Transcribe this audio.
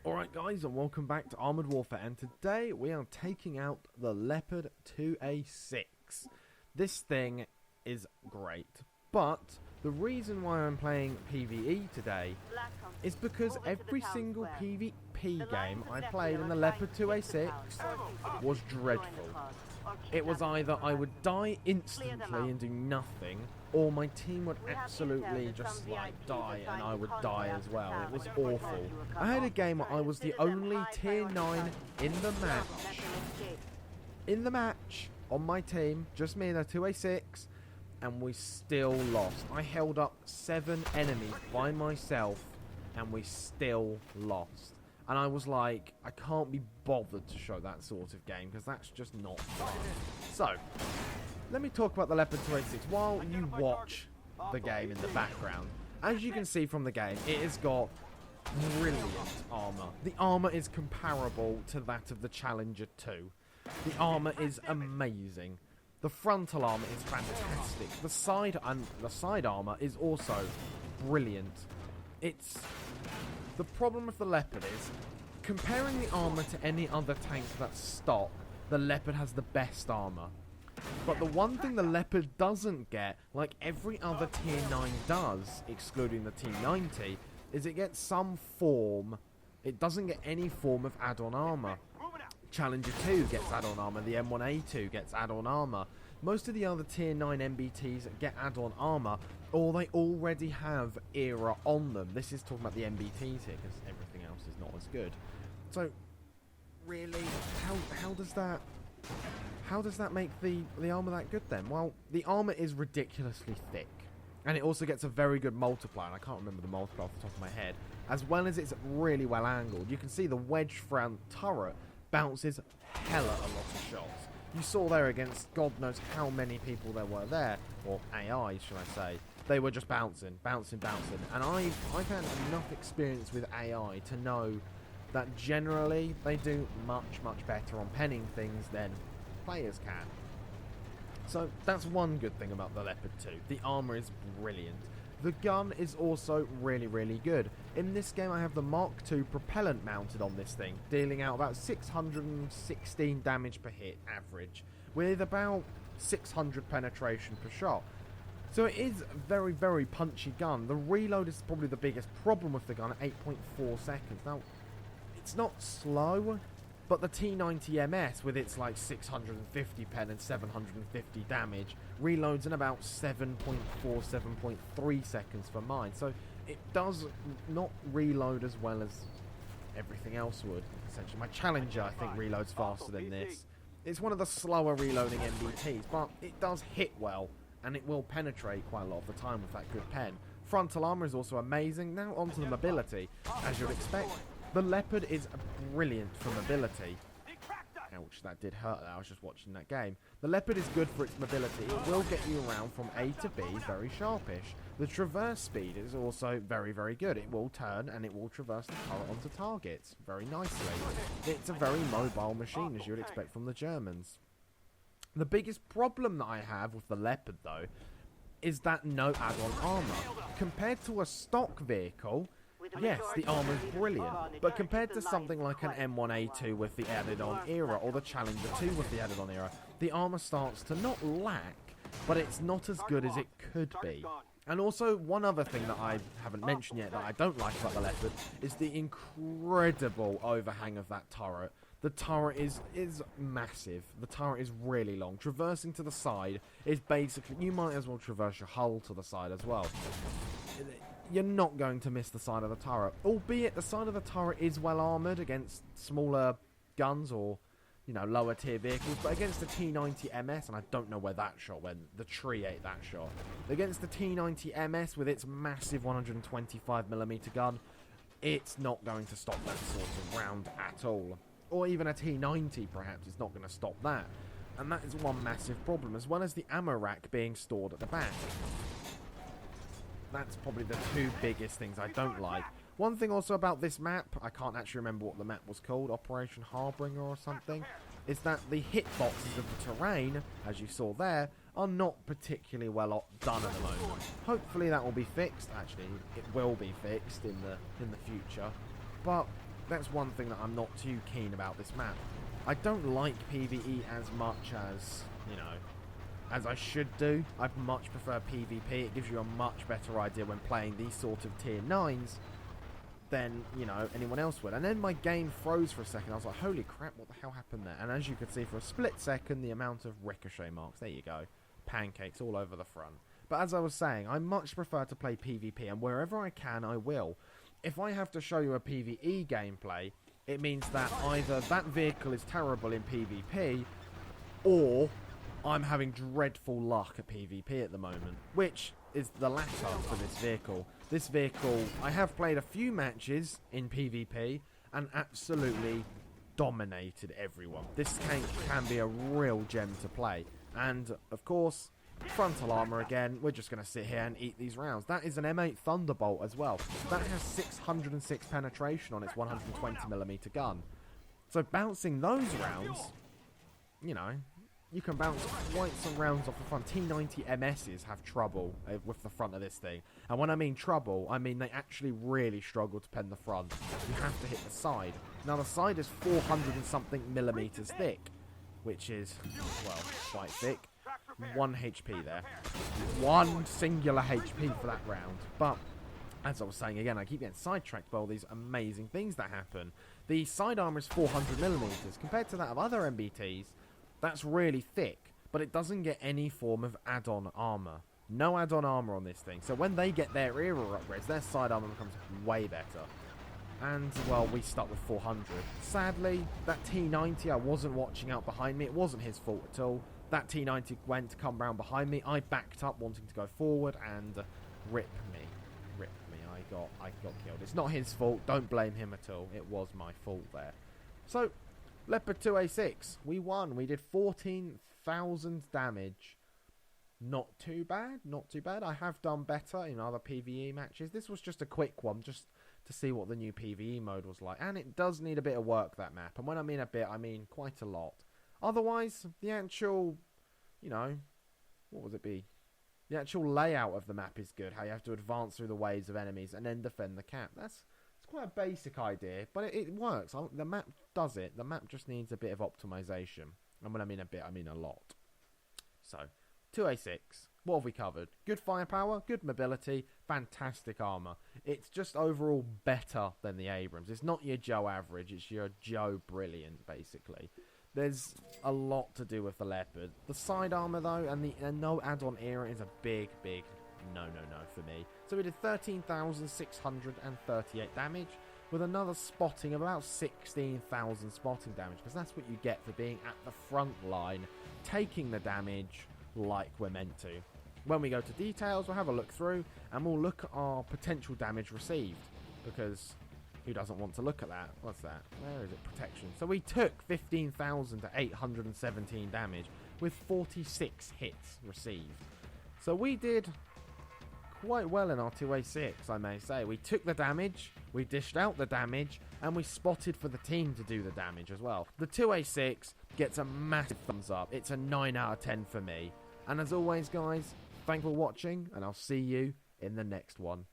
Alright guys, and welcome back to Armored Warfare, and today we are taking out the Leopard 2A6. This thing is great, but the reason why I'm playing PvE today is because every single PvP game I played in the Leopard 2A6 was dreadful. It was either I would die instantly and do nothing, or my team would absolutely just die and I would die as well. It was awful. I had a game where I was the only tier 9 in the match. In the match, on my team, just me and a 2A6, and we still lost. I held up 7 enemies by myself, and we still lost. And I was like, I can't be bothered to show that sort of game, because that's just not fun. So, let me talk about the Leopard 2A6 while you watch the game in the background. As you can see from the game, it has got brilliant armor. The armor is comparable to that of the Challenger 2. The armor is amazing. The frontal armor is fantastic. The side armor is also brilliant. The problem with the Leopard is, comparing the armor to any other tank that's stock, the Leopard has the best armor. But the one thing the Leopard doesn't get, like every other tier 9 does, excluding the T90, is it gets some form. It doesn't get any form of add-on armor. Challenger 2 gets add-on armor, the M1A2 gets add-on armor. Most of the other tier 9 MBTs get add-on armor, or they already have era on them. This is talking about the MBTs here, because everything else is not as good. So, really, how does that make the armor that good then? Well, the armor is ridiculously thick, and it also gets a very good multiplier, and I can't remember the multiplier off the top of my head, as well as it's really well angled. You can see the wedge front turret bounces hella a lot of shots. You saw there against God knows how many people there were there, or AI should I say. They were just bouncing. And I've had enough experience with AI to know that generally they do much better on penning things than players can. So that's one good thing about the Leopard 2. The armor is brilliant. The gun is also really good. In this game I have the Mark II propellant mounted on this thing, dealing out about 616 damage per hit average, with about 600 penetration per shot. So it is a very punchy gun. The reload is probably the biggest problem with the gun at 8.4 seconds. Now, it's not slow, but the T90MS, with its like 650 pen and 750 damage, reloads in about 7.4, 7.3 seconds for mine. So it does not reload as well as everything else would, essentially. My Challenger, I think, reloads faster than this. It's one of the slower reloading MBTs, but it does hit well, and it will penetrate quite a lot of the time with that good pen. Frontal Armor is also amazing. Now onto the mobility, as you'd expect. The Leopard is brilliant for mobility. Ouch, that did hurt. I was just watching that game. The Leopard is good for its mobility. It will get you around from A to B very sharpish. The traverse speed is also very good. It will turn and it will traverse the turret onto targets very nicely. It's a very mobile machine, as you would expect from the Germans. The biggest problem that I have with the Leopard, though, is that no add-on armor. Compared to a stock vehicle, yes, the armor is brilliant, but compared to something like an M1A2 with the added-on era, or the Challenger 2 with the added-on era, the armor starts to not lack, but it's not as good as it could be. And also, one other thing that I haven't mentioned yet that I don't like about the Leopard is the incredible overhang of that turret. The turret is massive. The turret is really long. Traversing to the side is basically, you might as well traverse your hull to the side as well. You're not going to miss the side of the turret. Albeit the side of the turret is well armoured against smaller guns or, you know, lower tier vehicles. But against the T90MS, and I don't know where that shot went, the tree ate that shot. Against the T90MS with its massive 125mm gun, it's not going to stop that sort of round at all. Or even a T90 perhaps is not going to stop that. And that is one massive problem, as well as the ammo rack being stored at the back. That's probably the two biggest things I don't like. One thing also about this map, I can't actually remember what the map was called, Operation Harbinger or something, is that the hitboxes of the terrain, as you saw there, are not particularly well done at the moment. Hopefully that will be fixed. Actually, it will be fixed in the future. But That's one thing that I'm not too keen about this map. I don't like PvE as much as, as I should do. I much prefer PvP. It gives you a much better idea when playing these sort of tier 9s than, anyone else would. And then my game froze for a second. I was like, holy crap, what the hell happened there? And as you can see, for a split second, the amount of ricochet marks, there you go, pancakes all over the front. But as I was saying, I much prefer to play PvP, and wherever I can, I will. If I have to show you a PvE gameplay, it means that either that vehicle is terrible in PvP, or I'm having dreadful luck at PvP at the moment, which is the latter for this vehicle. This vehicle, I have played a few matches in PvP, and absolutely dominated everyone. This tank can be a real gem to play, and of course, Frontal Armor again. We're just going to sit here and eat these rounds. That is an M8 Thunderbolt as well. That has 606 penetration on its 120mm gun. So bouncing those rounds, you can bounce quite some rounds off the front. T90 MSs have trouble with the front of this thing. And when I mean trouble, I mean they actually really struggle to pen the front. You have to hit the side. Now the side is 400 and something millimeters thick, which is, well, quite thick. 1 HP there. 1 singular HP for that round. But, as I was saying again, I keep getting sidetracked by all these amazing things that happen. The side armor is 400mm. Compared to that of other MBTs, that's really thick. But it doesn't get any form of add-on armor. No add-on armor on this thing. So when they get their era upgrades, their side armor becomes way better. And, well, we stuck with 400. Sadly, that T90, I wasn't watching out behind me. It wasn't his fault at all. That T90 went to come round behind me. I backed up wanting to go forward and rip me. I got killed. It's not his fault. Don't blame him at all. It was my fault there. So, Leopard 2A6. We won. We did 14,000 damage. Not too bad. Not too bad. I have done better in other PvE matches. This was just a quick one, just to see what the new PvE mode was like. And it does need a bit of work, that map. And when I mean a bit, I mean quite a lot. Otherwise, the actual, what would it be? The actual layout of the map is good. How you have to advance through the waves of enemies and then defend the cap. It's quite a basic idea, but it works. The map does it. The map just needs a bit of optimization. And when I mean a bit, I mean a lot. So, 2A6. What have we covered? Good firepower, good mobility, fantastic armor. It's just overall better than the Abrams. It's not your Joe average. It's your Joe brilliant, basically. There's a lot to do with the Leopard. The side armor, though, and the no add-on era is a big, big no for me. So we did 13,638 damage, with another spotting of about 16,000 spotting damage, because that's what you get for being at the front line, taking the damage like we're meant to. When we go to details, we'll have a look through, and we'll look at our potential damage received, because who doesn't want to look at that? What's that? Where is it? Protection. So we took 15,817 damage with 46 hits received. So we did quite well in our 2A6, I may say. We took the damage, we dished out the damage, and we spotted for the team to do the damage as well. The 2A6 gets a massive thumbs up. It's a 9 out of 10 for me. And as always, guys, thanks for watching, and I'll see you in the next one.